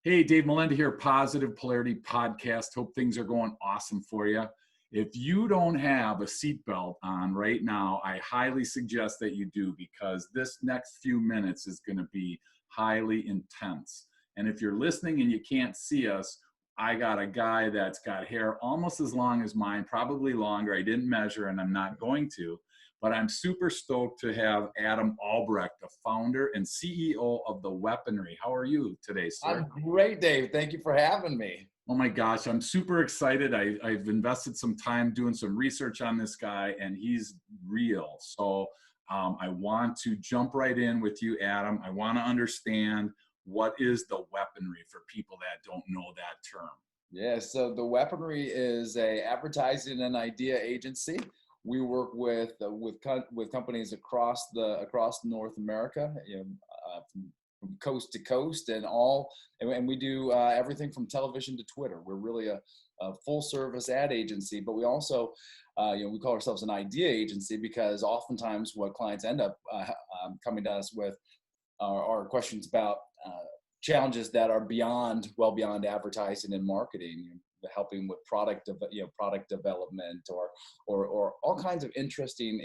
Hey, Dave Melinda here, Positive Polarity Podcast. Hope things are going awesome for you. If you don't have a seatbelt on right now, I highly suggest that you do, because this next few minutes is going to be highly intense. And if you're listening and you can't see us, I got a guy that's got hair almost as long as mine, probably longer. I didn't measure and I'm not going to. But I'm super stoked to have Adam Albrecht, the founder and CEO of The Weaponry. How are you today, sir? I'm great, Dave. Thank you for having me. Oh my gosh, I'm super excited. I've invested some time doing some research on this guy, and he's real. So I want to jump right in with you, Adam. I want to understand, what is The Weaponry for people that don't know that term? Yeah, so The Weaponry is a advertising and idea agency. We work with companies across North America, from coast to coast, and we do everything from television to Twitter. We're really a full service ad agency, but we also we call ourselves an idea agency, because oftentimes what clients end up coming to us with are questions about challenges that are well beyond advertising and marketing, helping with product development or all kinds of interesting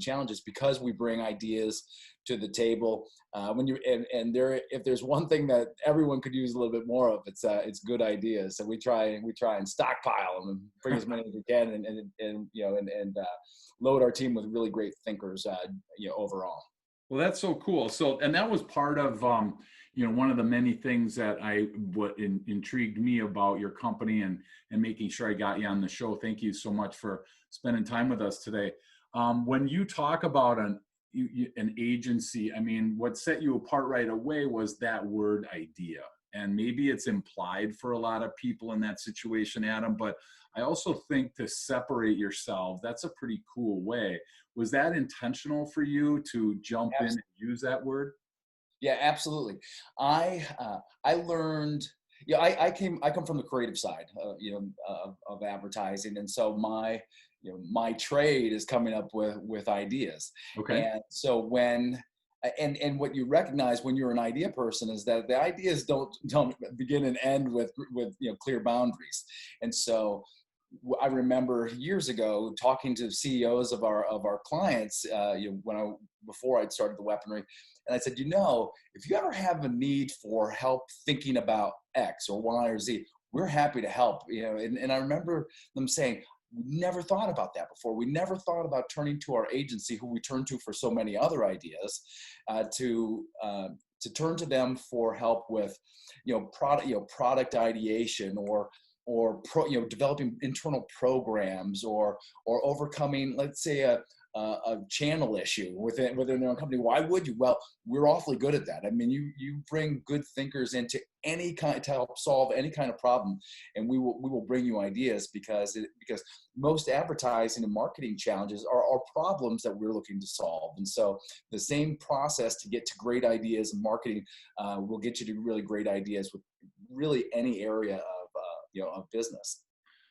challenges, because we bring ideas to the table. If there's one thing that everyone could use a little bit more of, it's good ideas. So we try and stockpile them and bring as many as we can, and load our team with really great thinkers overall. Well, that's so cool. So, and that was part of, one of the many things that intrigued me about your company and making sure I got you on the show. Thank you so much for spending time with us today. When you talk about an agency, I mean, what set you apart right away was that word idea. And maybe it's implied for a lot of people in that situation, Adam, but I also think to separate yourself, that's a pretty cool way. Was that intentional for you to jump in and use that word? Yeah, absolutely. I learned, I come from the creative side, of advertising. And so my trade is coming up with ideas. Okay. And so and what you recognize when you're an idea person is that the ideas don't begin and end with clear boundaries. And so I remember years ago talking to CEOs of our clients, before I'd started The Weaponry, and I said, if you ever have a need for help thinking about X or Y or Z, we're happy to help. And I remember them saying, we never thought about that before. We never thought about turning to our agency, who we turn to for so many other ideas, to turn to them for help with, product ideation or developing internal programs or overcoming, let's say, a channel issue within their own company. Why would you? Well, we're awfully good at that. I mean, you bring good thinkers into any kind to help solve any kind of problem, and we will bring you ideas, because most advertising and marketing challenges are problems that we're looking to solve. And so the same process to get to great ideas in marketing will get you to really great ideas with really any area of business.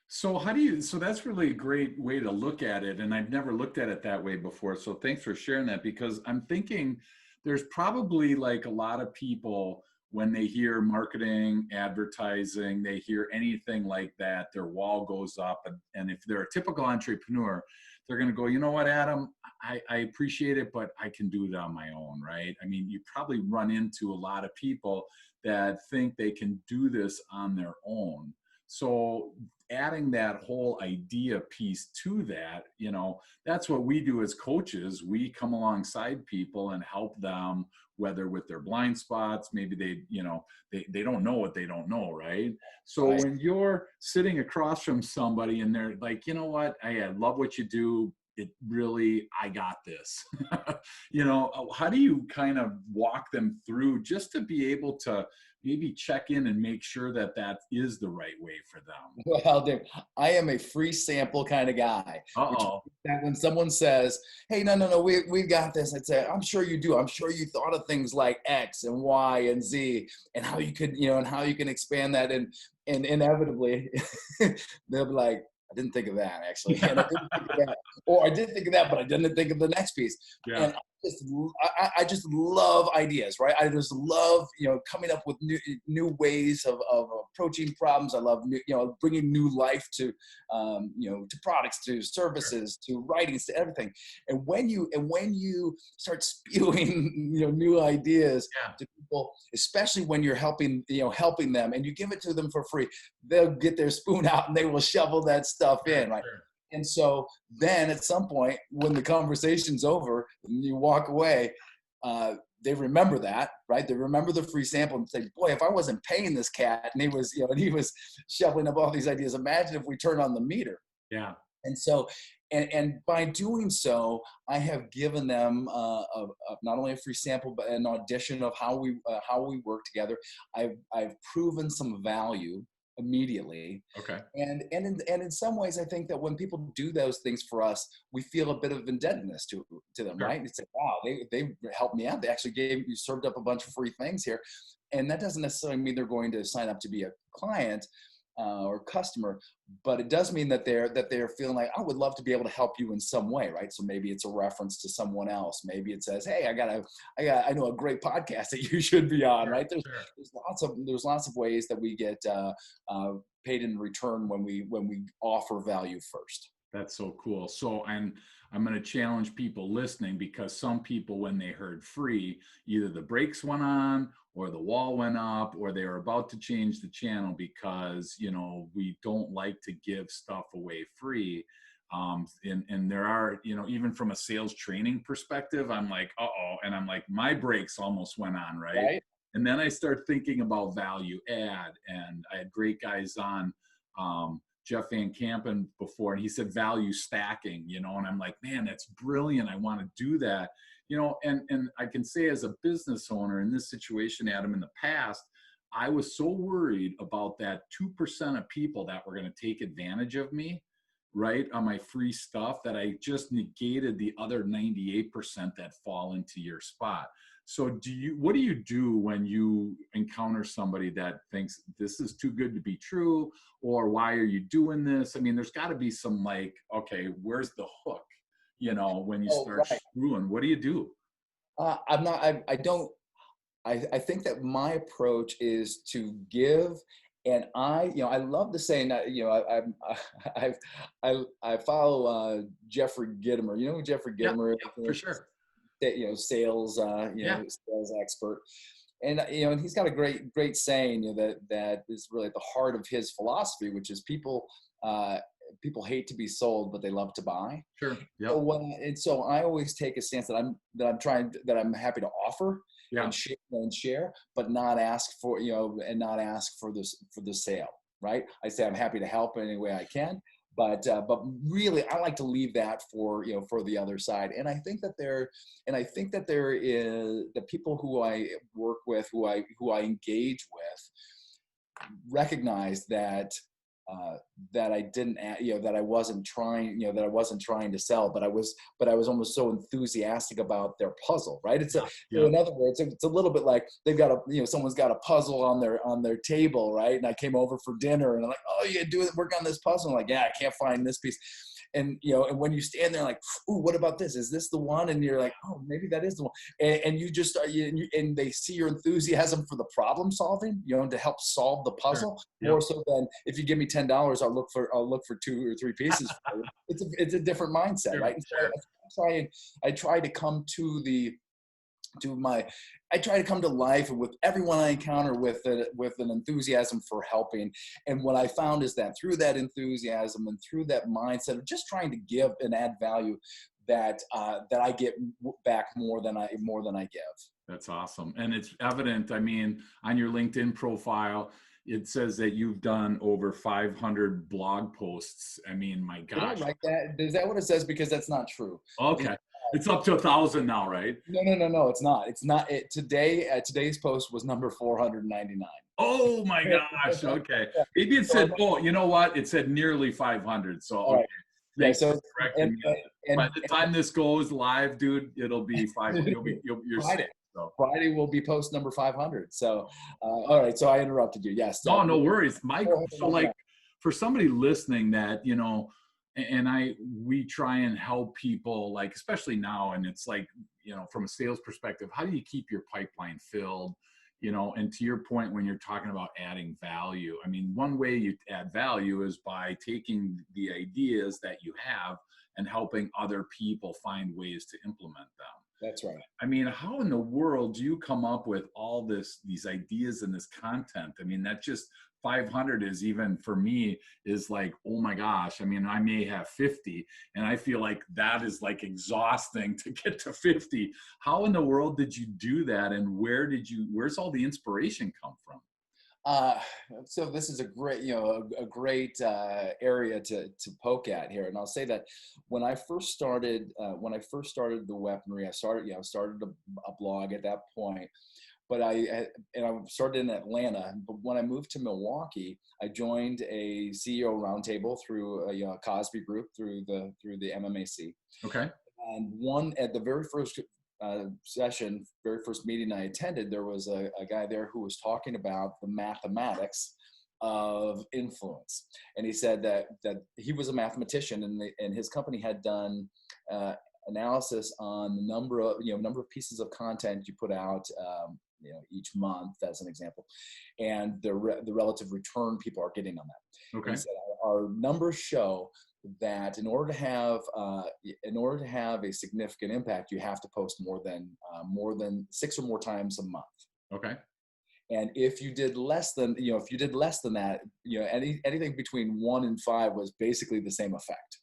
So so that's really a great way to look at it. And I've never looked at it that way before. So thanks for sharing that, because I'm thinking there's probably like a lot of people, when they hear marketing, advertising, they hear anything like that, their wall goes up. And if they're a typical entrepreneur, they're going to go, you know what, Adam, I appreciate it, but I can do it on my own, right? I mean, you probably run into a lot of people that think they can do this on their own. So adding that whole idea piece to that, that's what we do as coaches. We come alongside people and help them, whether with their blind spots, maybe they don't know what they don't know, right? So Right. when you're sitting across from somebody and they're like, you know what, I love what you do. It really, I got this. How do you kind of walk them through, just to be able to maybe check in and make sure that is the right way for them? Well, Dave, I am a free sample kind of guy. Which Uh-oh. means that when someone says, "Hey, no, we've got this," I'd say, "I'm sure you do. I'm sure you thought of things like X and Y and Z, and how you could, and how you can expand that." And inevitably, they'll be like, "I didn't think of that, actually." And I didn't think of that, or I did think of that, but I didn't think of the next piece. Yeah. And I just love ideas, right? I just love, coming up with new ways of approaching problems. I love, bringing new life to, to products, to services, to writings, to everything. And when you start spewing, new ideas Yeah. to people, especially when you're helping them, and you give it to them for free, they'll get their spoon out and they will shovel that stuff in, right? Sure. And so then at some point when the conversation's over and you walk away, they remember that, right? They remember the free sample and say, boy, if I wasn't paying this cat and he was shoveling up all these ideas, imagine if we turn on the meter. Yeah. And so, and by doing so, I have given them not only a free sample, but an audition of how we work together. I've proven some value immediately. Okay. And in some ways, I think that when people do those things for us, we feel a bit of indebtedness to them, Sure. right? It's like, wow, they helped me out. They actually served up a bunch of free things here. And that doesn't necessarily mean they're going to sign up to be a client or customer, but it does mean that they're feeling like, I would love to be able to help you in some way, right? So maybe it's a reference to someone else. Maybe it says, hey, I know a great podcast that you should be on, right? There's lots of ways that we get paid in return when we offer value first. That's so cool. So I'm going to challenge people listening, because some people, when they heard free, either the brakes went on or the wall went up, or they were about to change the channel because, we don't like to give stuff away free. And there are, even from a sales training perspective, I'm like, uh-oh. And I'm like, my brakes almost went on, right? And then I start thinking about value add, and I had great guys on, Jeff Van Kampen before, and he said value stacking, and I'm like, man, that's brilliant. I want to do that, and I can say as a business owner in this situation, Adam, in the past, I was so worried about that 2% of people that were going to take advantage of me, right, on my free stuff, that I just negated the other 98% that fall into your spot. So what do you do when you encounter somebody that thinks this is too good to be true, or why are you doing this? I mean, there's got to be some like, okay, where's the hook? When you start screwing, what do you do? I think that my approach is to give. And I love the saying that, I follow Jeffrey Gitomer. You know who Jeffrey Gitomer is? Yeah, for sure. Sales, sales expert. And, and he's got a great saying, that is really at the heart of his philosophy, which is people hate to be sold, but they love to buy. Sure. Yep. So I always take a stance that I'm happy to offer. Yeah. And share, but not ask for, for the sale, right? I say I'm happy to help in any way I can, but really I like to leave that for the other side. And I think that there is the people who I work with, who I engage with, recognize that I didn't, that I wasn't trying, to sell, but I was almost so enthusiastic about their puzzle, right? In other words, it's a little bit like they've got someone's got a puzzle on their table, right? And I came over for dinner and I'm like, oh, you work on this puzzle. I'm like, yeah, I can't find this piece. And, and when you stand there like, ooh, what about this? Is this the one? And you're like, oh, maybe that is the one. And you just start, and they see your enthusiasm for the problem solving, to help solve the puzzle. Sure. Yep. More so than if you give me $10, I'll look for 2 or 3 pieces. It's a different mindset, Sure. right? And so I try to come I try to come to life with everyone I encounter with an enthusiasm for helping. And what I found is that through that enthusiasm and through that mindset of just trying to give and add value, that I get back more than I give. That's awesome. And it's evident, I mean, on your LinkedIn profile, it says that you've done over 500 blog posts. I mean, my gosh. Did I write that? Is that what it says? Because that's not true. Okay. It's up to 1,000 now, right? No, it's not. It's not. Today's post was number 499. Oh my gosh. Okay. Maybe it said, oh, you know what? It said nearly 500. So, okay. Thanks for correcting me. By the time this goes live, dude, it'll be 500. You're Friday. So. Friday will be post number 500. So, all right. So I interrupted you. Yes. No worries. So like for somebody listening that, and we try and help people, like, especially now, and it's like, from a sales perspective, how do you keep your pipeline filled? And to your point, when you're talking about adding value, I mean, one way you add value is by taking the ideas that you have and helping other people find ways to implement them. That's right. I mean, how in the world do you come up with all these ideas and this content? I mean, that just 500 is, even for me, is like, oh my gosh. I mean, I may have 50 and I feel like that is like exhausting to get to 50. How in the world did you do that? And where's all the inspiration come from? Uh, so this is a great, a great area to poke at here. And I'll say that when I first started the weaponry, I started a blog at that point, but I started in Atlanta. But when I moved to Milwaukee, I joined a CEO roundtable through a Cosby group through the MMAC. Okay. And at the very first very first meeting I attended, there was a guy there who was talking about the mathematics of influence, and he said that he was a mathematician, and his company had done analysis on the number of pieces of content you put out, each month, as an example, and the relative return people are getting on that. Okay. He said our numbers show that in order to have a significant impact, you have to post more than 6 or more times a month. Okay. And if you did less than that, anything between 1 and 5 was basically the same effect.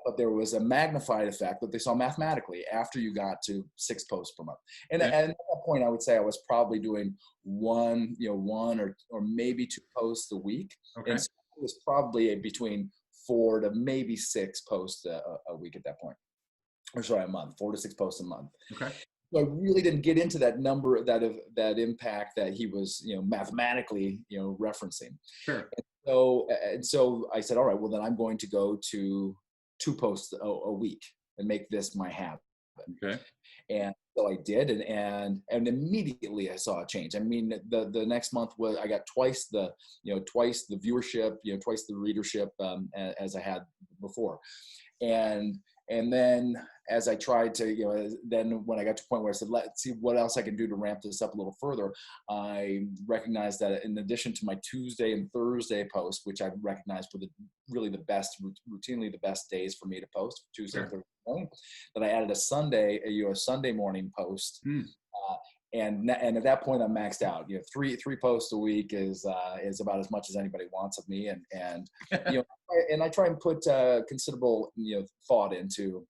But there was a magnified effect that they saw mathematically after you got to 6 posts per month. And, Okay. and at that point, I would say I was probably doing one or maybe 2 posts a week. Okay. And so it was probably between 4 to maybe 6 posts a week at that point. Or sorry, a month, 4 to 6 posts a month. Okay. So I really didn't get into that number, that impact that he was, mathematically, referencing. Sure. And so I said, all right, well then I'm going to go to 2 posts a week and make this my habit. Okay. And so I did, and immediately I saw a change. I mean, the next month I got twice the viewership, twice the readership as I had before. And then as I tried to, then when I got to a point where I said, let's see what else I can do to ramp this up a little further, I recognized that in addition to my Tuesday and Thursday posts, which I recognized were routinely the best days for me to post, Tuesday and Thursday morning, that I added a Sunday morning post. And at that point, I'm maxed out. Three posts a week is about as much as anybody wants of me, and I try and put considerable thought into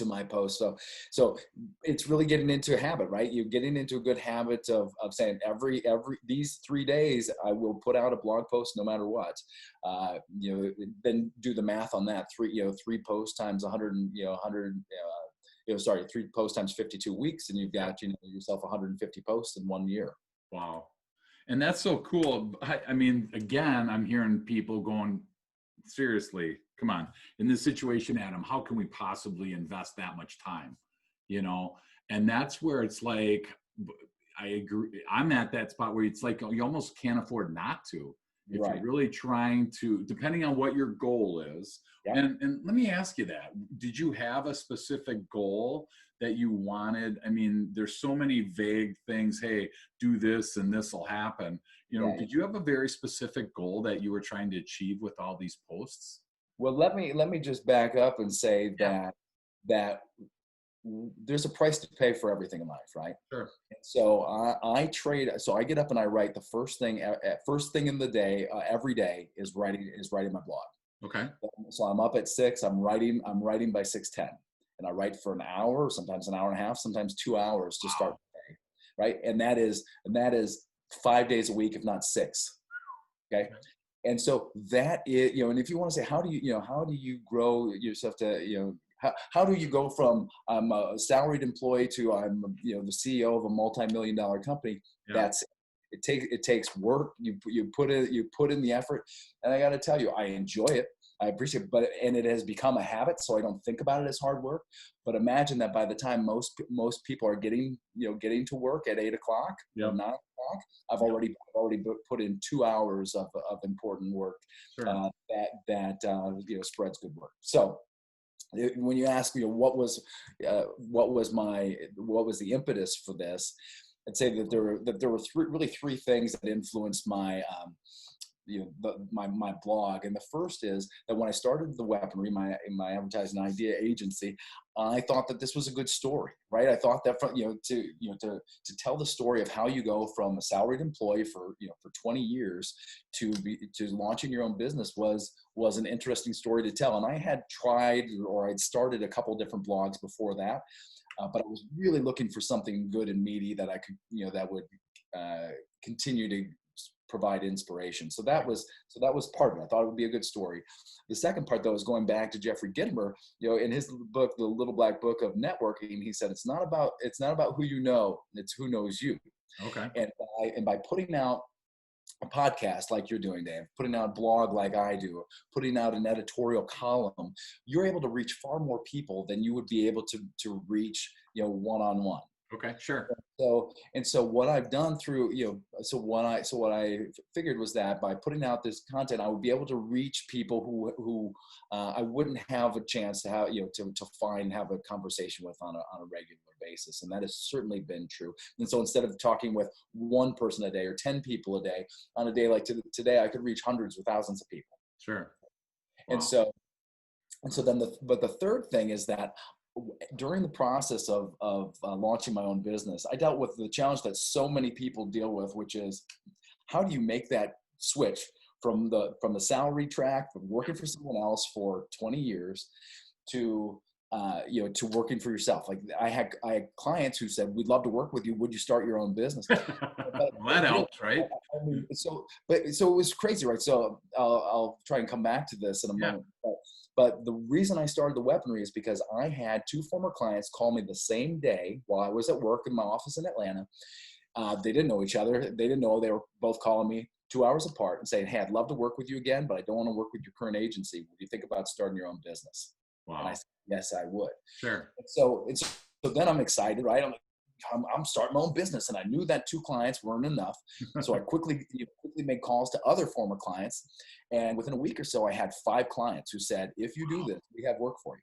my posts. So it's really getting into a habit, right? You're getting into a good habit of saying every these 3 days I will put out a blog post no matter what. Then do the math on that. 3 posts times 100 3 posts times 52 weeks, and you've got yourself 150 posts in 1 year. Wow. And that's so cool. I mean, again, I'm hearing people going, seriously, come on, in this situation, Adam, how can we possibly invest that much time? And that's where it's like, I agree. I'm at that spot where it's like, you almost can't afford not to. If you're really trying to, depending on what your goal is. Yeah. And let me ask you that. Did you have a specific goal that you wanted? I mean, there's so many vague things. Hey, do this and this will happen. Did you have a very specific goal that you were trying to achieve with all these posts? Well, let me just back up and say that there's a price to pay for everything in life, right? Sure. So I get up and I write the first thing in the day, every day is writing my blog. Okay. So I'm up at 6, I'm writing by 6:10, and I write for an hour, sometimes an hour and a half, sometimes 2 hours to start the day, right? And that is 5 days a week, if not 6. Okay. And so that is, and if you want to say, how do you grow yourself to, how do you go from I'm a salaried employee to I'm the CEO of a multi-million-dollar company? Yeah. It takes work. You put in the effort, and I got to tell you, I enjoy it. I appreciate it, and it has become a habit, so I don't think about it as hard work. But imagine that by the time most people are getting to work at 8 o'clock or Yep. 9 o'clock, I've Yep. already put in 2 hours of important work Sure. that spreads good work. So when you ask me what was the impetus for this, I'd say that there were three things that influenced my my blog. And the first is that when I started the weaponry, my advertising idea agency, I thought that this was a good story, right? I thought that to tell the story of how you go from a salaried employee for 20 years to launching your own business was an interesting story to tell. And I had tried, or I'd started a couple different blogs before that, but I was really looking for something good and meaty that I could, that would continue to provide inspiration. So that was part of it. I thought it would be a good story. The second part, though, is going back to Jeffrey Gitomer. In his book, The Little Black Book of Networking, he said it's not about who you know, it's who knows you. Okay. And by putting out a podcast like you're doing, Dave, putting out a blog like I do, putting out an editorial column, you're able to reach far more people than you would be able to reach, one-on-one. Okay, sure. So what I've done through, what I figured was that by putting out this content, I would be able to reach people who I wouldn't have a chance to have, have a conversation with on a regular basis. And that has certainly been true. And so instead of talking with one person a day or 10 people a day, on a day like today, I could reach hundreds or thousands of people. Sure. Wow. And so then the third thing is that during the process of launching my own business, I dealt with the challenge that so many people deal with, which is how do you make that switch from the salary track, from working for someone else for 20 years to working for yourself. Like I had clients who said, "We'd love to work with you. Would you start your own business?" Well, that helps, right? So it was crazy, right? So I'll try and come back to this in a moment. But the reason I started the weaponry is because I had 2 former clients call me the same day while I was at work in my office in Atlanta. They didn't know each other. They didn't know. They were both calling me 2 hours apart and saying, "Hey, I'd love to work with you again, but I don't want to work with your current agency. Would you think about starting your own business?" Wow. And I said, "Yes, I would." Sure. So then I'm excited, right? I'm starting my own business, and I knew that 2 clients weren't enough. So I quickly made calls to other former clients, and within a week or so, I had 5 clients who said, "If you do this, we have work for you."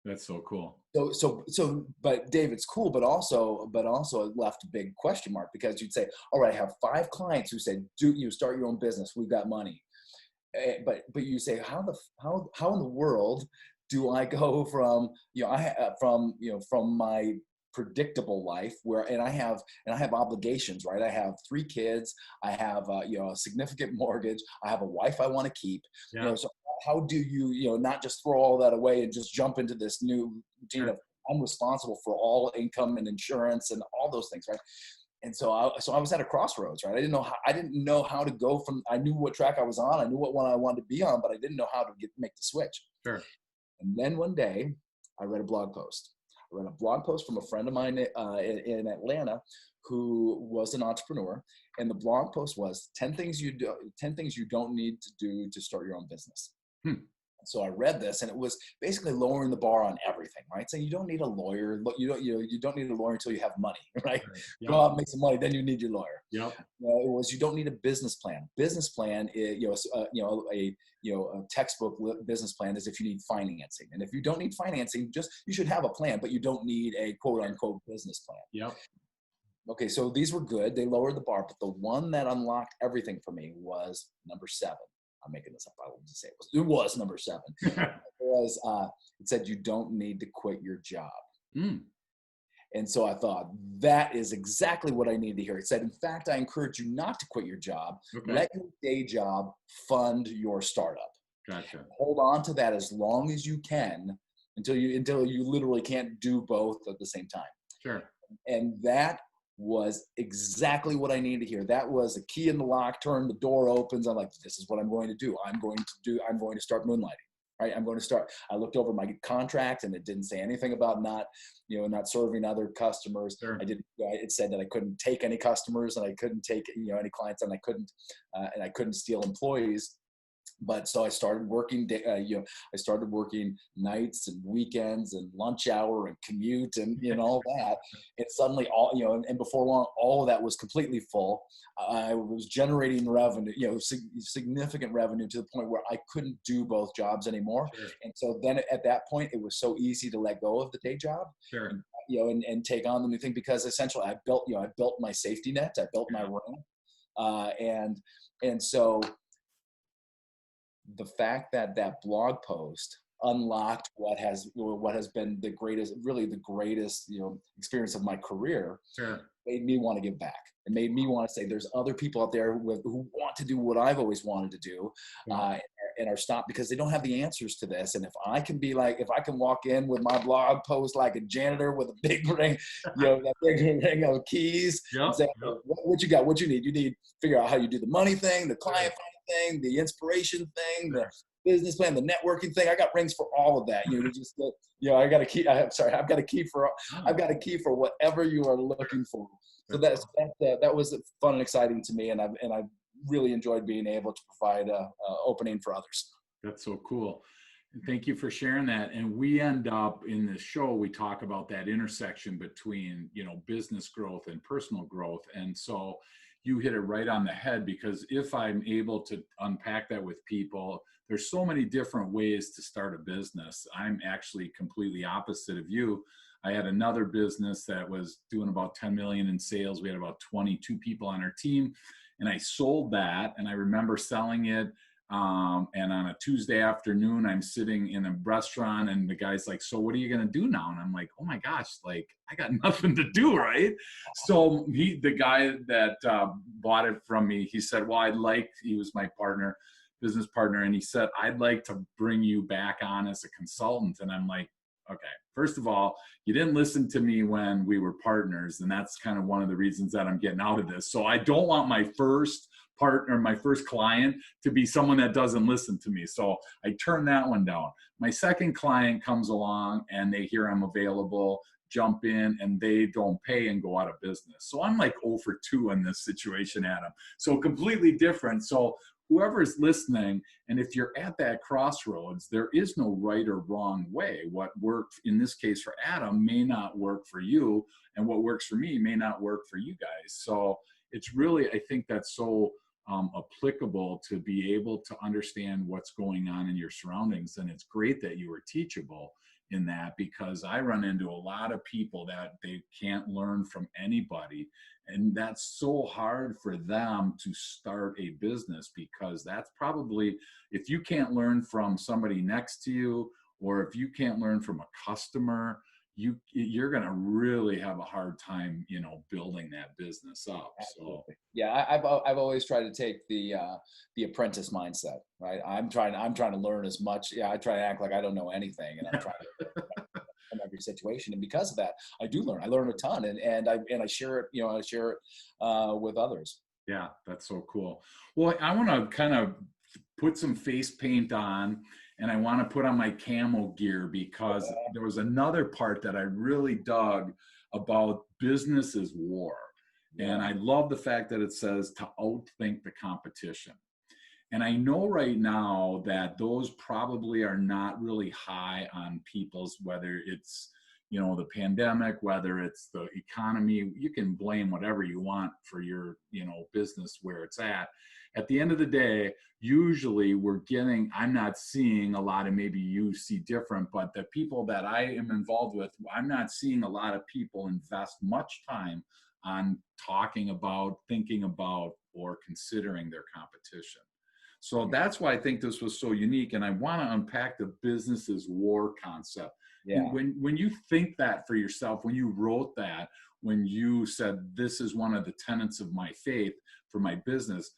That's so cool. But Dave, it's cool, but also it left a big question mark, because you'd say, "All right, I have 5 clients who said, do you start your own business? We've got money." But you say, how in the world do I go from from my predictable life and I have obligations, right? I have 3 kids. I have a significant mortgage. I have a wife I want to keep. Yeah. So how do you not just throw all that away and just jump into this new routine of I'm responsible for all income and insurance and all those things, right? And so I was at a crossroads, right? I didn't know how to go from. I knew what track I was on. I knew what one I wanted to be on, but I didn't know how to make the switch. Sure. And then one day, I read a blog post. I read a blog post from a friend of mine in Atlanta who was an entrepreneur, and the blog post was 10 things you don't need to do to start your own business. So I read this, and it was basically lowering the bar on everything, right? So you don't need a lawyer. You don't need a lawyer until you have money, right? Yep. Go out and make some money, then you need your lawyer. Yep. It was you don't need a business plan. Business plan is a textbook business plan is if you need financing, and if you don't need financing, you should have a plan, but you don't need a quote unquote business plan. Yep. Okay, so these were good. They lowered the bar, but the one that unlocked everything for me was number 7. I'm making this up. I wouldn't say it was number 7. It said you don't need to quit your job. And so I thought, that is exactly what I need to hear. It said, in fact, I encourage you not to quit your job. Okay. Let your day job fund your startup. Gotcha. Hold on to that as long as you can until you literally can't do both at the same time. Sure. And that was exactly what I needed to hear. That was a key in the lock, turn, the door opens. I'm like, this is what I'm going to do. I'm going to start moonlighting, right? I looked over my contract, and it didn't say anything about not serving other customers. Sure. It said that I couldn't take any customers, and I couldn't take, any clients, and I couldn't steal employees. But so I started working, I started working nights and weekends and lunch hour and commute and, all that. And suddenly and before long, all of that was completely full. I was generating revenue, significant revenue to the point where I couldn't do both jobs anymore. Sure. And so then at that point, it was so easy to let go of the day job. Sure. And, and take on the new thing, because essentially I built my safety net, I built my ramp. And so the fact that that blog post unlocked what has been the greatest experience of my career, Sure. made me want to give back. It made me want to say there's other people out there who want to do what I've always wanted to do, and are stopped because they don't have the answers to this. And if I can walk in with my blog post like a janitor with a big ring, that big ring of keys, and say, what you got, what you need, figure out how you do the money thing, the client thing, the inspiration thing, the business plan, the networking thing. I got rings for all of that. I got a key. I've got a key for whatever you are looking for. So that was fun and exciting to me, and I really enjoyed being able to provide a opening for others. That's so cool. Thank you for sharing that. And we end up in this show, we talk about that intersection between, business growth and personal growth. And so you hit it right on the head, because if I'm able to unpack that with people, there's so many different ways to start a business. I'm actually completely opposite of you. I had another business that was doing about 10 million in sales. We had about 22 people on our team, and I sold that. And I remember selling it. And on a Tuesday afternoon, I'm sitting in a restaurant, and the guy's like, "So what are you going to do now?" And I'm like, "Oh my gosh, like I got nothing to do." Right. So the guy that bought it from me, he said, "Well, he was my business partner. And he said, I'd like to bring you back on as a consultant." And I'm like, okay, first of all, you didn't listen to me when we were partners. And that's kind of one of the reasons that I'm getting out of this. So I don't want my first partner, my first client, to be someone that doesn't listen to me. So I turned that one down. My second client comes along and they hear I'm available, jump in, and they don't pay and go out of business. So I'm like 0 for 2 in this situation, Adam. So completely different. So whoever is listening, and if you're at that crossroads, there is no right or wrong way. What worked in this case for Adam may not work for you, and what works for me may not work for you guys. So it's really, I think that's so applicable to be able to understand what's going on in your surroundings. And it's great that you were teachable in that, because I run into a lot of people that they can't learn from anybody. And that's so hard for them to start a business, because that's probably, if you can't learn from somebody next to you, or if you can't learn from a customer, you're going to really have a hard time, building that business up. Absolutely. So yeah, I've always tried to take the apprentice mindset, right? I'm trying to learn as much. Yeah, I try to act like I don't know anything, and I'm trying to in every situation. And because of that, I do learn. I learn a ton, and I share it. I share it with others. Yeah, that's so cool. Well, I want to kind of put some face paint on, and I want to put on my camo gear, because there was another part that I really dug about business is war. Yeah. And I love the fact that it says to outthink the competition. And I know right now that those probably are not really high on people's, whether it's, the pandemic, whether it's the economy. You can blame whatever you want for your, business where it's at. At the end of the day, usually I'm not seeing a lot, and maybe you see different, but the people that I am involved with, I'm not seeing a lot of people invest much time on talking about, thinking about, or considering their competition. So that's why I think this was so unique. And I want to unpack the business is war concept. Yeah. When you think that for yourself, when you wrote that, when you said, this is one of the tenets of my faith for my business,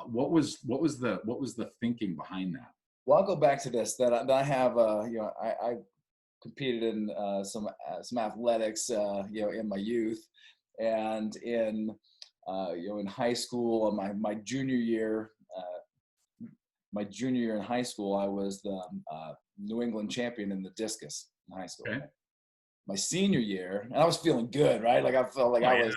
what was the thinking behind that? Well, I'll go back to this, that I have, I competed in some athletics, in my youth, and in high school, my junior year in high school, I was the New England champion in the discus in high school. Okay. My senior year, and I was feeling good, right? Like I felt like I was,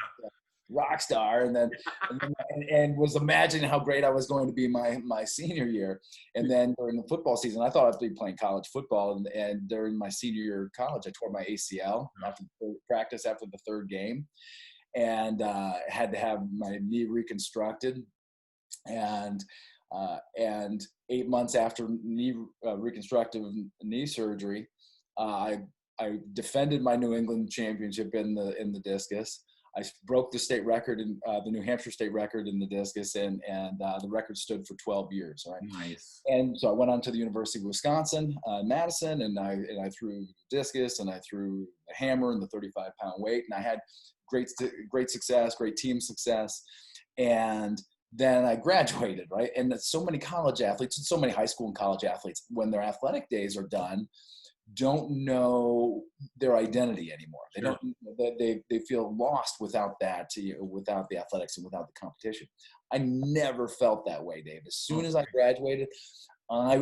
rock star, and was imagining how great I was going to be my senior year. And then during the football season, I thought I'd be playing college football. And during my senior year of college, I tore my ACL after the third practice, after the third game, and had to have my knee reconstructed. And 8 months after reconstructive knee surgery, I defended my New England championship in the discus. I broke the state record in the New Hampshire state record in the discus, and the record stood for 12 years. Right. Nice. And so I went on to the University of Wisconsin, Madison, and I threw discus, and I threw the hammer and the 35-pound weight, and I had great success, great team success, and then I graduated, right? And so many college athletes and so many high school and college athletes, when their athletic days are done, don't know their identity anymore. They Sure. don't. They feel lost without that, without the athletics and without the competition. I never felt that way, Dave. As soon as I graduated, I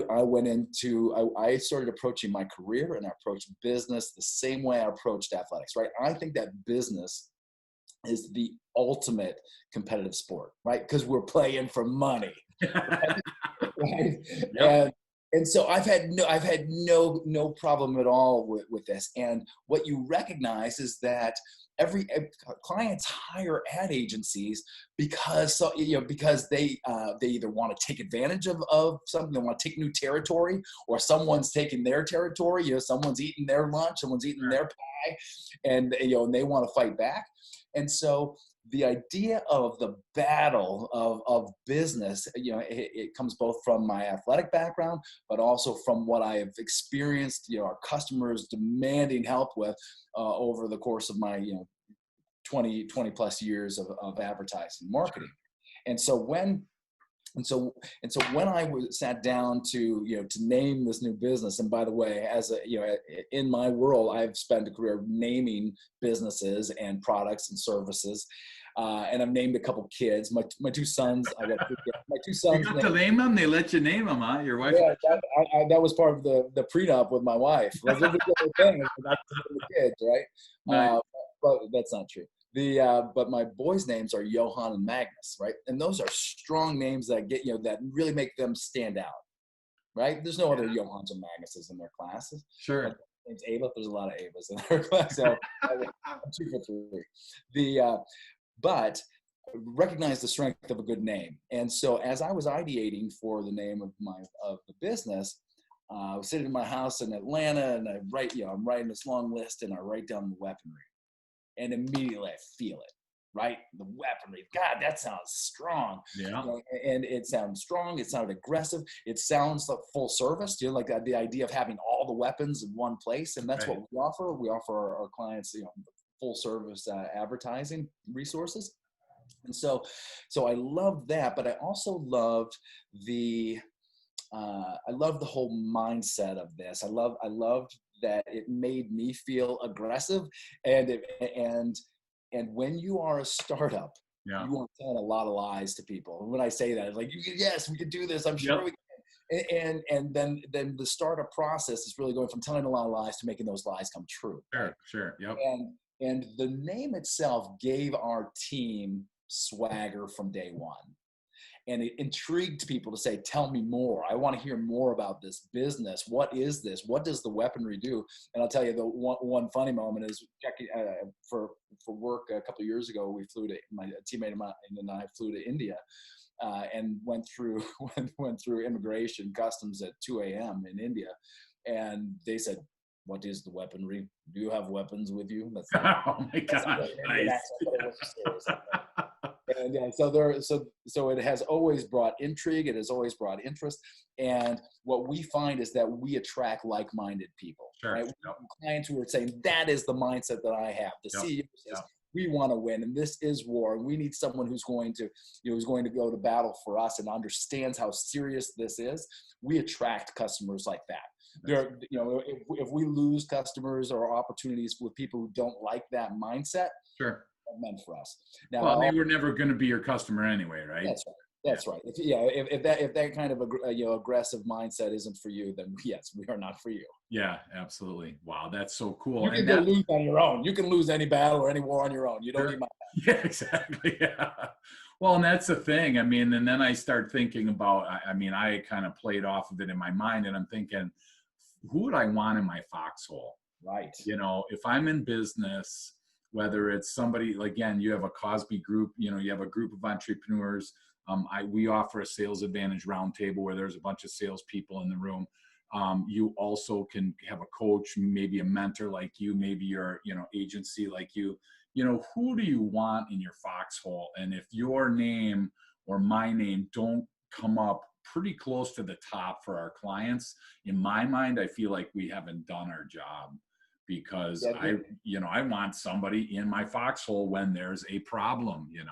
started approaching my career, and I approached business the same way I approached athletics, right? I think that business is the ultimate competitive sport, right? Because we're playing for money. Right? Yep. And so I've had no problem at all with this. And what you recognize is that clients hire ad agencies because they either want to take advantage of something, they want to take new territory, or someone's taking their territory. Someone's eating their lunch, someone's eating their pie, and they want to fight back. And so the idea of the battle of business, it comes both from my athletic background, but also from what I have experienced, our customers demanding help with over the course of my, 20 plus years of advertising and marketing. And so when I sat down to name this new business, and by the way, in my world, I've spent a career naming businesses and products and services, and I've named a couple kids. My two sons. I got my two sons. You got to name them. They let you name them, huh? Your wife. Yeah, that was part of the prenup with my wife. Was a thing, not the kids, right? Nice. But that's not true. But my boys' names are Johann and Magnus, right? And those are strong names that that really make them stand out, right? There's no other Johanns or Magnuses in their classes. Sure. My name's Ava. There's a lot of Avas in their class, so I'm 2 for 3. But recognize the strength of a good name. And so as I was ideating for the name of the business, I was sitting in my house in Atlanta, and I'm writing this long list, and I write down the weaponry. And immediately I feel it, right? The weaponry. God, that sounds strong. Yeah. And it sounds strong. It sounded aggressive. It sounds like full service. Like the idea of having all the weapons in one place. And that's what we offer. We offer our clients, full service advertising resources. And so I loved that, but I also loved the whole mindset of this. I loved that it made me feel aggressive, and when you are a startup, you want to tell a lot of lies to people. And when I say that, it's like, yes, we could do this. I'm sure we can. And then the startup process is really going from telling a lot of lies to making those lies come true. Sure. Yep. And the name itself gave our team swagger from day one. And it intrigued people to say, tell me more. I want to hear more about this business. What is this? What does the weaponry do? And I'll tell you, the one funny moment is for work a couple of years ago, my teammate of mine and I flew to India and went through immigration customs at 2 a.m. in India. And they said, what is the weaponry? Do you have weapons with you? That's oh my gosh. Nice. And so it has always brought intrigue. It has always brought interest. And what we find is that we attract like-minded people. Sure. Right? Clients who are saying, that is the mindset that I have. The CEO says, we want to win, and this is war. And we need someone who's going to go to battle for us and understands how serious this is. We attract customers like that. If we lose customers or opportunities with people who don't like that mindset, sure, meant for us. Now, well, they were never going to be your customer anyway, right? That's right. That's right. If that kind of aggressive mindset isn't for you, then yes, we are not for you. Yeah, absolutely. Wow, that's so cool. You And can go that, lose on your own. You can lose any battle or any war on your own. You don't sure. need my. Yeah, exactly. Yeah. Well, and that's the thing. I mean, and then I start thinking about, I mean, I kind of played off of it in my mind, and I'm thinking, who would I want in my foxhole? Right. If I'm in business, whether it's somebody, again, you have a Cosby group, you have a group of entrepreneurs. We offer a sales advantage roundtable where there's a bunch of salespeople in the room. You also can have a coach, maybe a mentor like you, maybe your, agency like you. Who do you want in your foxhole? And if your name or my name don't come up pretty close to the top for our clients, in my mind, I feel like we haven't done our job, because Yeah. I want somebody in my foxhole when there's a problem, There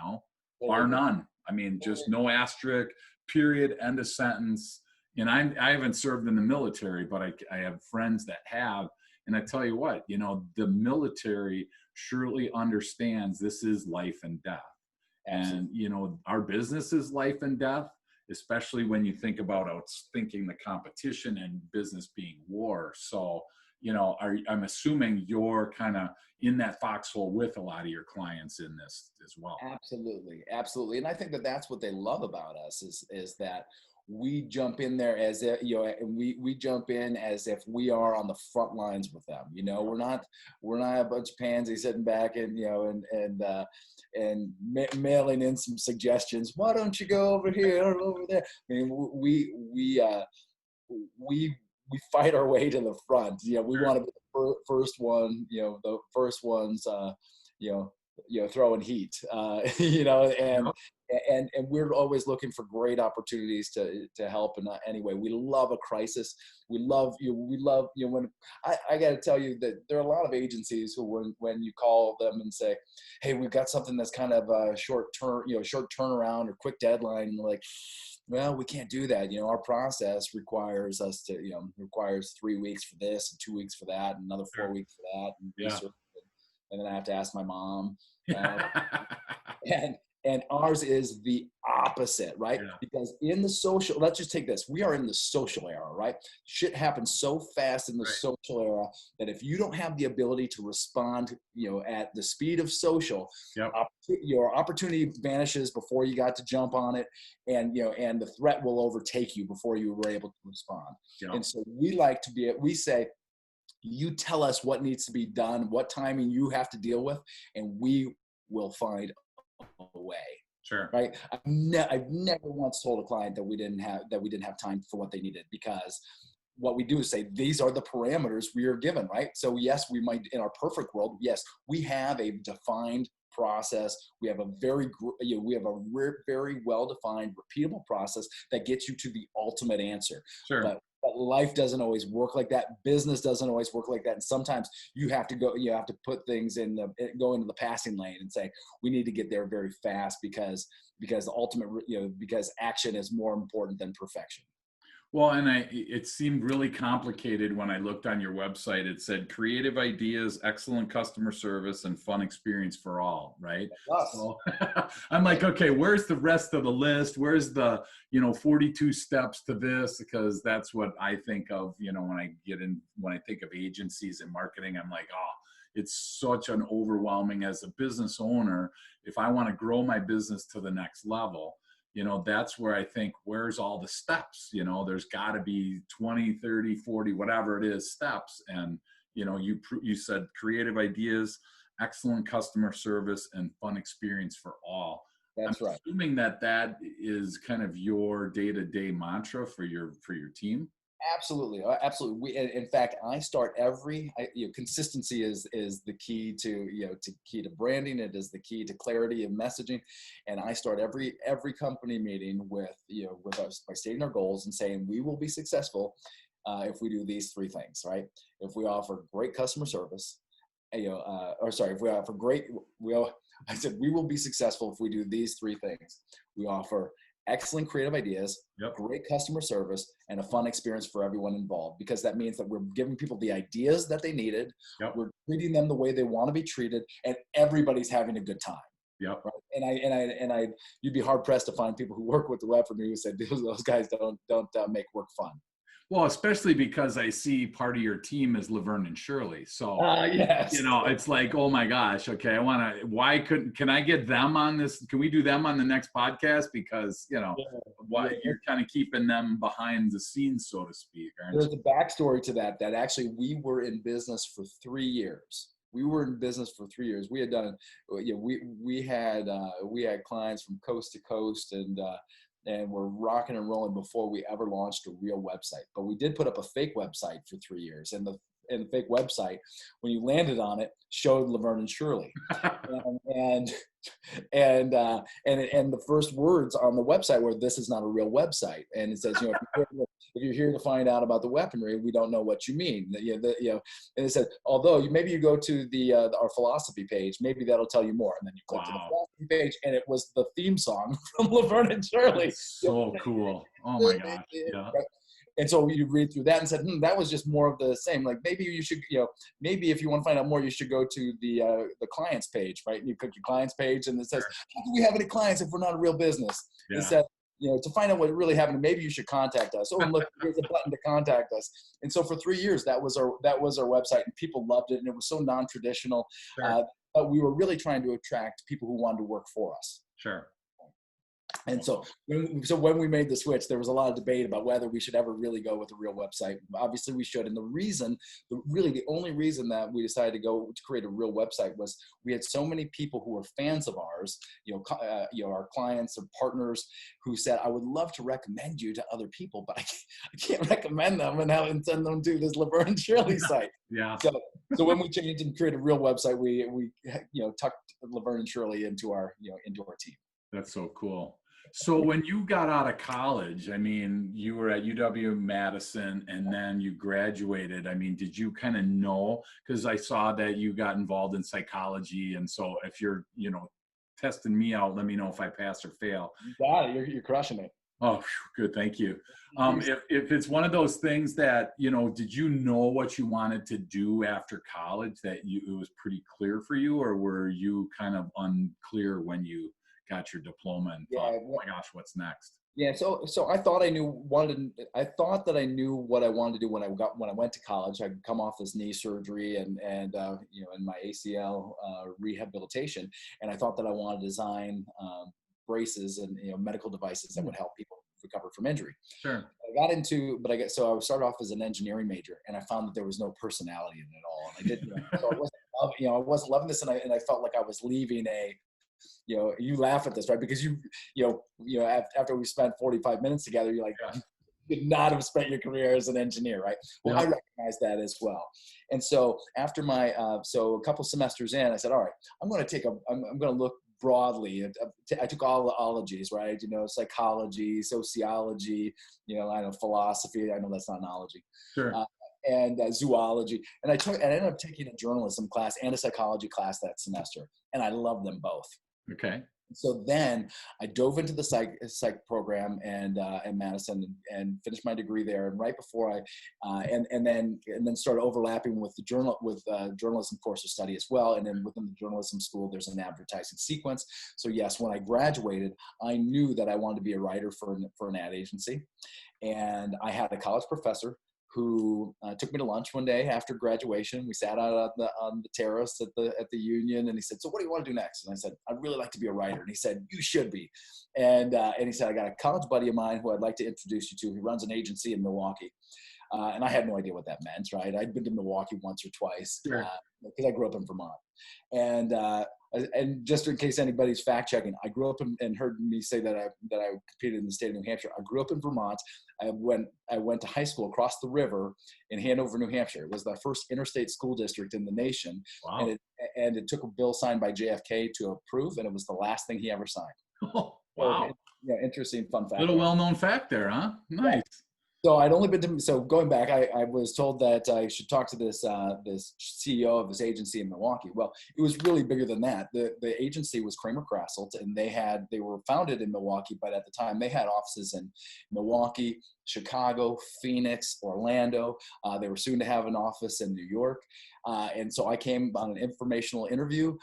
bar you go. none. I mean, just no asterisk, period, end of sentence. And I haven't served in the military, but I have friends that have. And I tell you what, the military surely understands this is life and death. And, Absolutely. our business is life and death, especially when you think about thinking the competition and business being war. So, I'm assuming you're kind of in that foxhole with a lot of your clients in this as well. Absolutely, absolutely, and I think that that's what they love about us is that we jump in there as if and we jump in as if we are on the front lines with them. We're not a bunch of pansies sitting back and mailing in some suggestions. Why don't you go over here or over there? I mean, we fight our way to the front. We Sure. want to be the first one. The first ones. You know, throwing heat. And Yep. we're always looking for great opportunities to help in any way. We love a crisis. We love you. We love when I got to tell you that there are a lot of agencies who when you call them and say, hey, we've got something that's kind of a short turnaround or quick deadline, and they're like, well, we can't do that. Our process requires us to, requires 3 weeks for this and 2 weeks for that and another Sure. 4 weeks for that and Yeah. research. And then I have to ask my mom. Uh, Yeah. and ours is the opposite, right? Because in the social, let's just take this. We are in the social era, right? Shit happens so fast in the Right. social era that if you don't have the ability to respond, at the speed of social, Yep. your opportunity vanishes before you got to jump on it, and and the threat will overtake you before you were able to respond. Yep. And so we say, you tell us what needs to be done, what timing you have to deal with, and we will find a way. Sure. Right? I've never once told a client that we didn't have time for what they needed, because what we do is say these are the parameters we are given. Right? So yes, we might, in our perfect world, yes, we have a defined process. We have a very very well defined, repeatable process that gets you to the ultimate answer. Sure. But life doesn't always work like that. Business doesn't always work like that. And sometimes you have to put things go into the passing lane and say, we need to get there very fast because the ultimate, because action is more important than perfection. Well, and it seemed really complicated when I looked on your website. It said creative ideas, excellent customer service, and fun experience for all, right? Us. So I'm like, okay, where's the rest of the list? Where's the, 42 steps to this? Because that's what I think of, when I think of agencies and marketing, I'm like, oh, it's such an overwhelming as a business owner. If I want to grow my business to the next level, that's where I think, where's all the steps? There's got to be 20, 30, 40, whatever it is, steps. And, you said creative ideas, excellent customer service, and fun experience for all. I'm That's right. assuming that is kind of your day-to-day mantra for your team. Absolutely, absolutely. In fact, I start consistency is the key to branding. It is the key to clarity of messaging, and I start every company meeting with us by stating our goals and saying we will be successful if we do these three things. Right? If we offer great customer service, if we offer I said we will be successful if we do these three things. We offer excellent creative ideas, Yep. great customer service, and a fun experience for everyone involved, because that means that we're giving people the ideas that they needed. Yep. We're treating them the way they want to be treated, and everybody's having a good time. Yep. Right. And you'd be hard pressed to find people who work with the web for me who said those guys don't make work fun. Well, especially because I see part of your team is Laverne and Shirley. So, Yes. it's like, oh my gosh, okay, can I get them on this? Can we do them on the next podcast? Because, why Yeah. you're kind of keeping them behind the scenes, so to speak, aren't There's you? a backstory to that actually we were in business for 3 years. We were in business for 3 years. We had done, we had clients from coast to coast, and we're rocking and rolling before we ever launched a real website. But we did put up a fake website for 3 years, and the fake website, when you landed on it, showed Laverne and Shirley, and and the first words on the website were, "This is not a real website," and it says, if you're here to find out about the weaponry, we don't know what you mean. And it said, although maybe you go to our philosophy page, maybe that'll tell you more. And then you click to the Wow. philosophy page, and it was the theme song from Laverne and Shirley. That's so cool. Oh my gosh. Yeah. And so you read through that and said, that was just more of the same. Like maybe you should, maybe if you want to find out more, you should go to the clients page, right? And you click your clients page, and it says, how do we have any clients if we're not a real business? Yeah. It said, to find out what really happened, maybe you should contact us. Oh, and look, here's a button to contact us. And so for 3 years, that was our website, and people loved it, and it was so non-traditional. Sure. But we were really trying to attract people who wanted to work for us. Sure. And so when we made the switch, there was a lot of debate about whether we should ever really go with a real website. Obviously we should. And the only reason that we decided to create a real website was we had so many people who were fans of ours, our clients or partners, who said, I would love to recommend you to other people, but I can't recommend them and send them to this Laverne and Shirley site. Yeah. So when we changed and created a real website, we tucked Laverne and Shirley into our team. That's so cool. So when you got out of college, I mean, you were at UW-Madison and then you graduated. I mean, did you kind of know? Because I saw that you got involved in psychology. And so if you're, testing me out, let me know if I pass or fail. You got it. You're crushing it. Oh, good. Thank you. If it's one of those things that, did you know what you wanted to do after college, that it was pretty clear for you, or were you kind of unclear when you got your diploma and thought, oh my gosh, what's next? Yeah. So I thought I that I knew what I wanted to do when I went to college. I'd come off this knee surgery and in my ACL rehabilitation, and I thought that I wanted to design braces and medical devices that would help people recover from injury. Sure. So I started off as an engineering major, and I found that there was no personality in it at all. And I didn't, so I wasn't loving this, and I felt like I was leaving you laugh at this, right? Because after we spent 45 minutes together, you're like, you could not have spent your career as an engineer, right? Well, I recognize that as well. And so after a couple semesters in, I said, all right, I'm going to look broadly. I took all the ologies, right? Psychology, sociology, philosophy. I know that's not an ology. Sure. And zoology. And I ended up taking a journalism class and a psychology class that semester. And I loved them both. Okay. So then I dove into the psych program and Madison and finished my degree there. And right before and then started overlapping with the journalism course of study as well. And then within the journalism school, there's an advertising sequence. So yes, when I graduated, I knew that I wanted to be a writer for an ad agency. And I had a college professor who took me to lunch one day after graduation. We sat out on the terrace at the Union, and he said, "So what do you want to do next?" And I said, "I'd really like to be a writer." And he said, "You should be." And he said, "I got a college buddy of mine who I'd like to introduce you to. He runs an agency in Milwaukee." And I had no idea what that meant, right? I'd been to Milwaukee once or twice because I grew up in Vermont. And just in case anybody's fact checking, I grew up and heard me say that I competed in the state of New Hampshire. I grew up in Vermont. I went to high school across the river in Hanover, New Hampshire. It was the first interstate school district in the nation. Wow. And it took a bill signed by JFK to approve, and it was the last thing he ever signed. Oh, wow. So, interesting fun fact. Little well-known fact there, huh? Nice. Yeah. So I'd only been to, so going back, I was told that I should talk to this CEO of this agency in Milwaukee. Well, it was really bigger than that. The agency was Kramer Krasselt, and they were founded in Milwaukee, but at the time they had offices in Milwaukee, Chicago, Phoenix, Orlando. They were soon to have an office in New York. And so I came on an informational interview.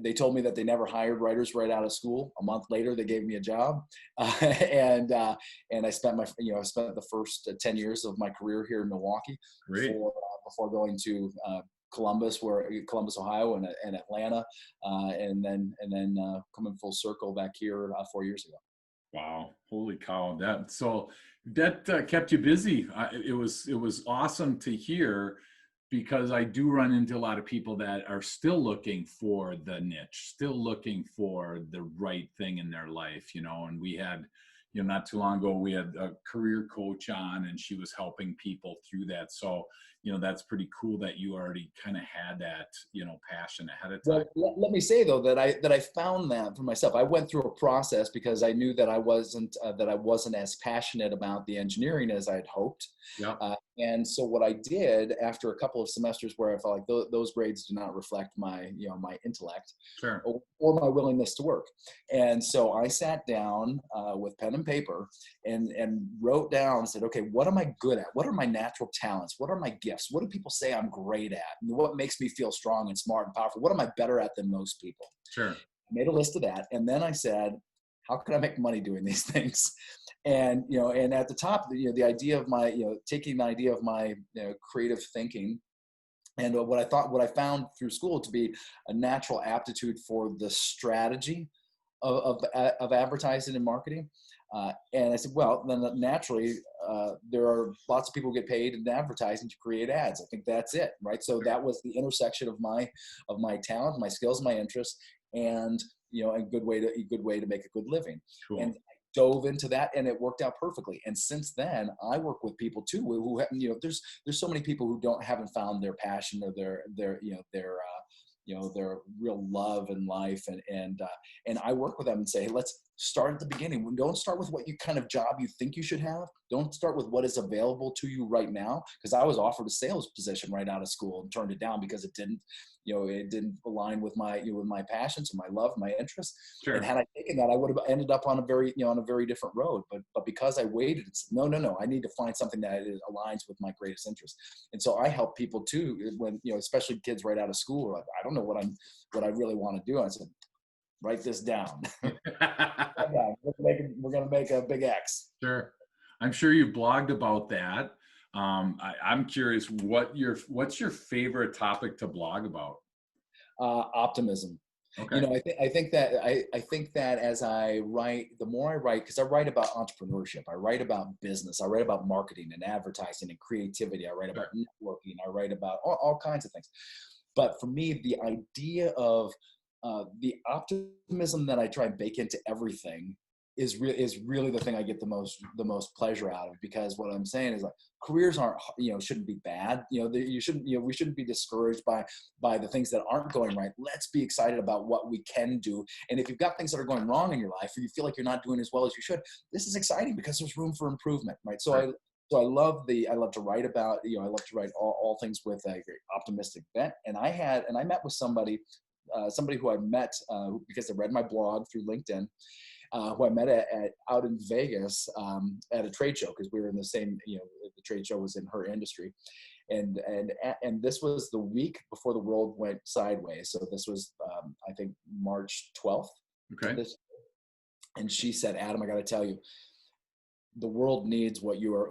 They told me that they never hired writers right out of school. A month later, they gave me a job, and I spent I spent the first 10 years of my career here in Milwaukee Great. before going to Columbus, Ohio, and Atlanta, and then coming full circle back here 4 years ago. Wow, holy cow! That kept you busy. It was awesome to hear, because I do run into a lot of people that are still looking for the niche, still looking for the right thing in their life, And we had, not too long ago, we had a career coach on, and she was helping people through that. So, that's pretty cool that you already kind of had that, passion ahead of time. Well, let me say though that I found that for myself. I went through a process because I knew that I wasn't as passionate about the engineering as I had hoped. Yeah, And so what I did after a couple of semesters where I felt like those grades do not reflect my intellect sure. or my willingness to work. And so I sat down with pen and paper and wrote down and said, okay, what am I good at? What are my natural talents? What are my gifts? What do people say I'm great at? And what makes me feel strong and smart and powerful? What am I better at than most people? Sure. I made a list of that. And then I said, how can I make money doing these things? And, and at the top, the idea of my, taking the idea of my creative thinking and what I found through school to be a natural aptitude for the strategy of advertising and marketing. And I said, well, then naturally, there are lots of people who get paid in advertising to create ads. I think that's it, right? So that was the intersection of my talent, my skills, my interests, and a good way to make a good living. Cool. And I dove into that, and it worked out perfectly. And since then, I work with people too who have, there's so many people who haven't found their passion or their real love in life, and I work with them and say, hey, let's start at the beginning. Don't start with what you kind of job you think you should have. Don't start with what is available to you right now, because I was offered a sales position right out of school and turned it down because it didn't align with my passions and my love, my interests. Sure. And had I taken that, I would have ended up on a very different road. But because I waited, it's no, I need to find something that aligns with my greatest interest. And so I help people too, when especially kids right out of school, like, I don't know what I really want to do. I said, write this down. We're gonna make a big X. Sure. I'm sure you blogged about that. I'm curious, what's your favorite topic to blog about? Optimism. Okay. I think that as I write, the more I write, because I write about entrepreneurship, I write about business, I write about marketing and advertising and creativity, I write about networking, I write about all kinds of things. But for me, the idea of the optimism that I try and bake into everything is really the thing I get the most pleasure out of, because what I'm saying is, like, careers aren't, shouldn't be bad. We shouldn't be discouraged by the things that aren't going right. Let's be excited about what we can do. And if you've got things that are going wrong in your life, or you feel like you're not doing as well as you should, this is exciting because there's room for improvement, right? So I love to write about, I love to write all things with a very optimistic bent. And I met with somebody who I met because they read my blog through LinkedIn, who I met out in Vegas at a trade show, because we were in the same, the trade show was in her industry. And this was the week before the world went sideways. So this was, I think, March 12th. Okay. And she said, Adam, I got to tell you, the world needs what you are,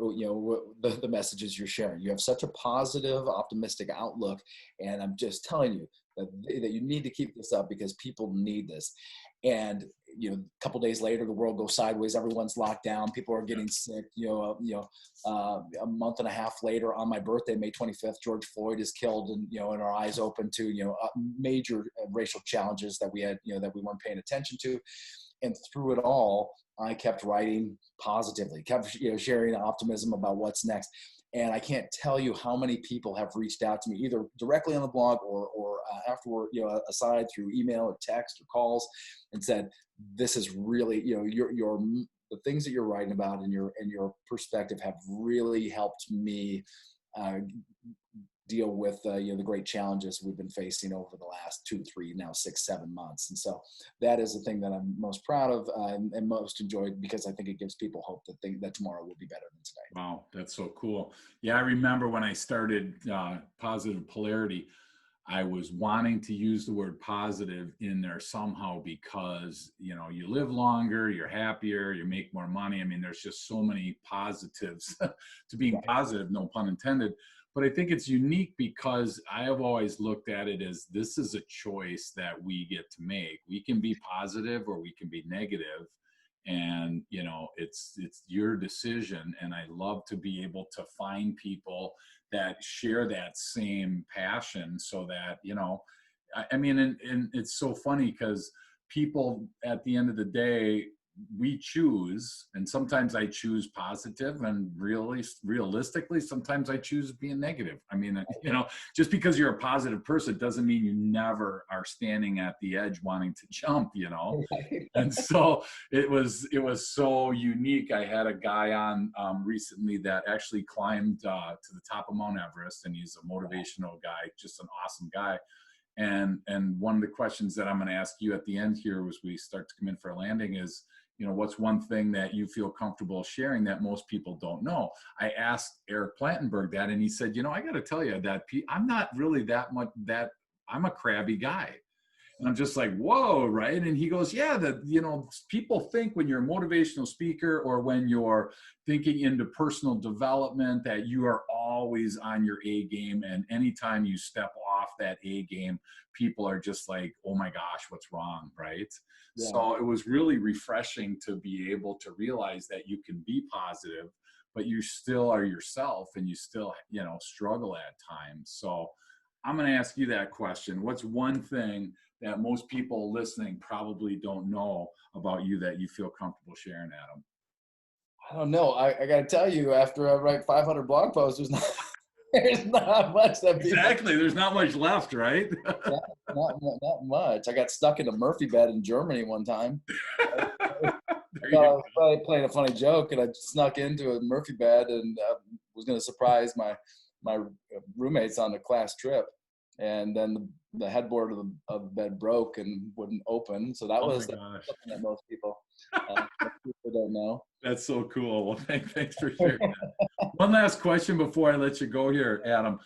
the messages you're sharing. You have such a positive, optimistic outlook. And I'm just telling you that you need to keep this up, because people need this. And, a couple days later, the world goes sideways. Everyone's locked down. People are getting sick. A month and a half later, on my birthday, May 25th, George Floyd is killed, and and our eyes open to major racial challenges that we had, that we weren't paying attention to. And through it all, I kept writing positively, kept sharing optimism about what's next. And I can't tell you how many people have reached out to me, either directly on the blog or afterward, aside through email or text or calls, and said, this is really, the things that you're writing about and your perspective have really helped me deal with the great challenges we've been facing over the last 2, 3, now 6, 7 months. And so that is the thing that I'm most proud of and most enjoyed, because I think it gives people hope that tomorrow will be better than today. Wow, that's so cool. Yeah, I remember when I started Positive Polarity, I was wanting to use the word positive in there somehow because, you know, you live longer, you're happier, you make more money. I mean, there's just so many positives to being Right. positive, no pun intended. But I think it's unique because I have always looked at it as this is a choice that we get to make. We can be positive or we can be negative, and you know, it's your decision. And I love to be able to find people that share that same passion, so that, you know, I mean, and it's so funny because people at the end of the day, we choose, and sometimes I choose positive, and really realistically sometimes I choose being negative. I mean, you know, just because you're a positive person doesn't mean you never are standing at the edge wanting to jump, you know. Right. And so it was so unique. I had a guy on recently that actually climbed to the top of Mount Everest, and he's a motivational guy, just an awesome guy. And one of the questions that I'm going to ask you at the end here, as we start to come in for a landing, is, you know, what's one thing that you feel comfortable sharing that most people don't know? I asked Eric Plantenberg that, and he said, you know, I got to tell you that I'm not really that much that I'm a crabby guy. And I'm just like, whoa, right? And he goes, yeah, that, you know, people think when you're a motivational speaker or when you're thinking into personal development that you are always on your A game. And anytime you step off that A game, people are just like, oh my gosh, what's wrong, right? Yeah. So it was really refreshing to be able to realize that you can be positive, but you still are yourself, and you still, you know, struggle at times. So I'm going to ask you that question. What's one thing that most people listening probably don't know about you that you feel comfortable sharing, Adam? I don't know. I got to tell you, after I write 500 blog posts, there's not much that people. Exactly. There's not much left, right? Yeah, not much. I got stuck in a Murphy bed in Germany one time. There I you was probably playing a funny joke, and I snuck into a Murphy bed and was going to surprise my roommates on the class trip. And then the headboard of the bed broke and wouldn't open. So that go. Oh my was gosh. something that most people don't know. That's so cool. Well, thanks for sharing that. One last question before I let you go here, Adam.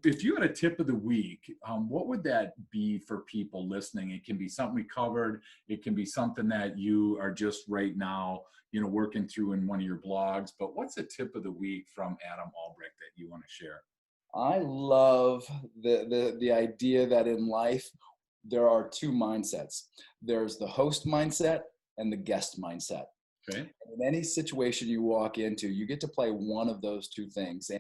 If you had a tip of the week, what would that be for people listening? It can be something we covered. It can be something that you are just right now, you know, working through in one of your blogs. But what's a tip of the week from Adam Albrecht that you want to share? I love the idea that in life there are two mindsets. There's the host mindset and the guest mindset. Okay. In any situation you walk into, you get to play one of those two things.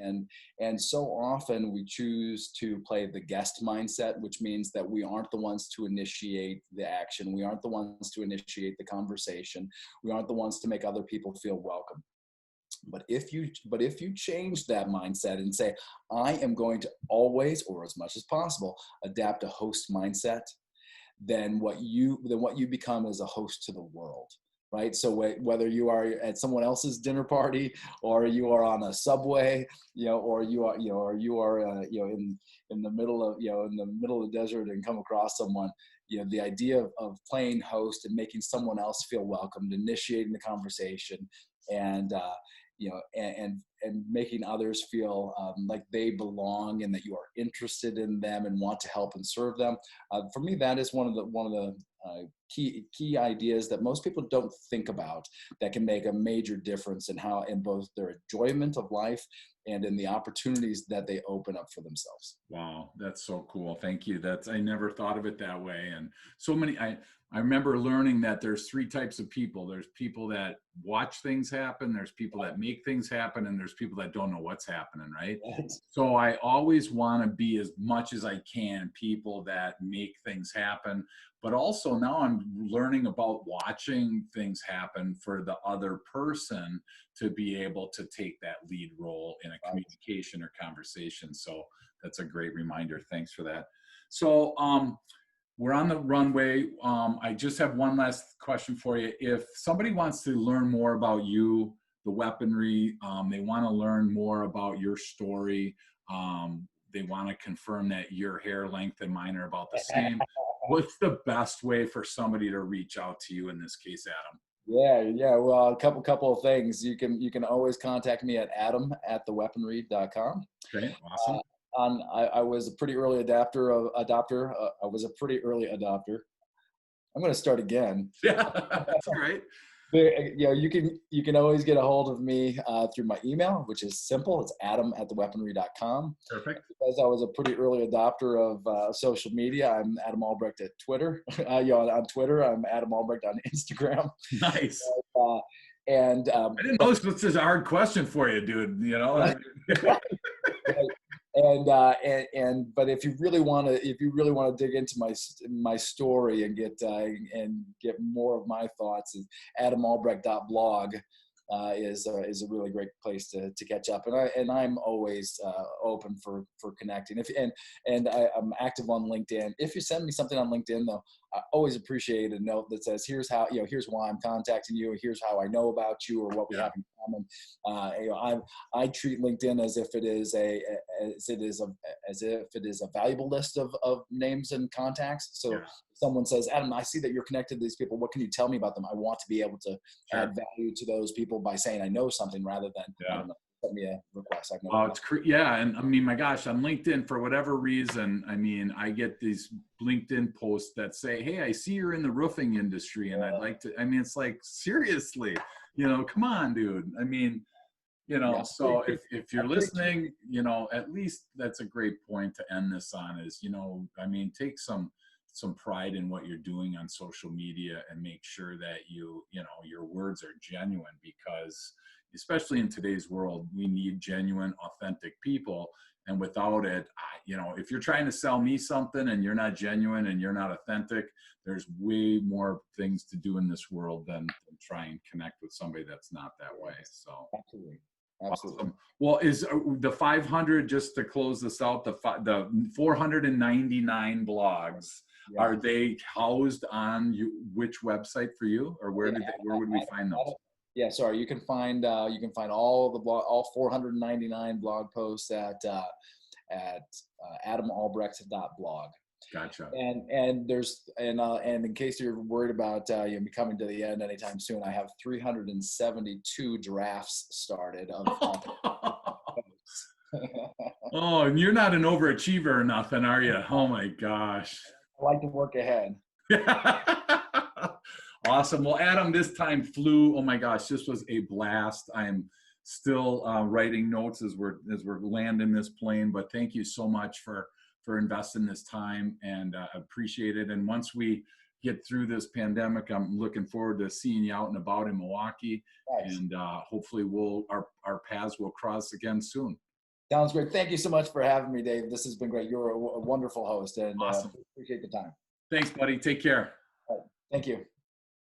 And so often we choose to play the guest mindset, which means that we aren't the ones to initiate the action. We aren't the ones to initiate the conversation. We aren't the ones to make other people feel welcome. But if you change that mindset and say, I am going to always, or as much as possible, adapt a host mindset, then what you become is a host to the world, right? So whether you are at someone else's dinner party, or you are on a subway, or you are in the middle of the desert and come across someone, the idea of playing host and making someone else feel welcomed, initiating the conversation, and and making others feel like they belong and that you are interested in them and want to help and serve them. For me, that is one of the key ideas that most people don't think about, that can make a major difference in both their enjoyment of life and in the opportunities that they open up for themselves. Wow, that's so cool. Thank you. I never thought of it that way. And so many, I remember learning that there's three types of people. There's people that watch things happen, there's people that make things happen, and there's people that don't know what's happening, right? Yes. So I always want to be, as much as I can, people that make things happen. But also now I'm learning about watching things happen for the other person to be able to take that lead role in a communication or conversation. So that's a great reminder. Thanks for that. So we're on the runway. I just have one last question for you. If somebody wants to learn more about you, the weaponry, they want to learn more about your story, they want to confirm that your hair length and mine are about the same, what's the best way for somebody to reach out to you in this case, Adam? Yeah. Well, a couple of things. You can always contact me at adam@theweaponry.com. Okay, awesome. I was a pretty early adopter. I was a pretty early adopter. I'm going to start again. Yeah, that's all right. You can always get a hold of me through my email, which is simple. It's adam@theweaponry.com. Perfect. Because I was a pretty early adopter of social media, I'm Adam Albrecht at Twitter. On Twitter, I'm Adam Albrecht on Instagram. Nice. Uh, and I didn't know this was such a hard question for you, dude. You know. right. But if you really want to dig into my story and get more of my thoughts, adamalbrecht.blog is a really great place to catch up, and I'm always open for connecting. I'm active on LinkedIn. If you send me something on LinkedIn, though, I always appreciate a note that says, here's why I'm contacting you, here's how I know about you, or what we have in common. I treat LinkedIn as if it is a valuable list of names and contacts. So if someone says, Adam, I see that you're connected to these people, what can you tell me about them? I want to be able to add value to those people by saying I know something, rather than I don't know, send me a request. And I mean, my gosh, on LinkedIn, for whatever reason, I mean, I get these LinkedIn posts that say, hey, I see you're in the roofing industry and I'd like to, I mean, it's like, seriously, come on, dude. I mean, so if you're listening, at least that's a great point to end this on is, I mean, take some pride in what you're doing on social media and make sure that your words are genuine, because especially in today's world, we need genuine, authentic people. And without it, if you're trying to sell me something and you're not genuine and you're not authentic, there's way more things to do in this world than try and connect with somebody that's not that way. So Absolutely. Awesome. Well, is the 500, just to close this out, the 499 blogs, are they housed on which website for you, or where would we find those? Yeah, sorry. You can find all 499 blog posts at adamalbrecht.blog. Gotcha. And in case you're worried about me coming to the end anytime soon, I have 372 drafts started of Oh, and you're not an overachiever or nothing, are you? Oh my gosh. I like to work ahead. Awesome. Well, Adam, this time flew. Oh my gosh, this was a blast. I'm still writing notes as we're landing this plane, but thank you so much for investing this time, and appreciate it. And once we get through this pandemic, I'm looking forward to seeing you out and about in Milwaukee. Nice. And hopefully our paths will cross again soon. Sounds great. Thank you so much for having me, Dave. This has been great. You're a wonderful host, and awesome. Appreciate the time. Thanks, buddy. Take care. All right. Thank you.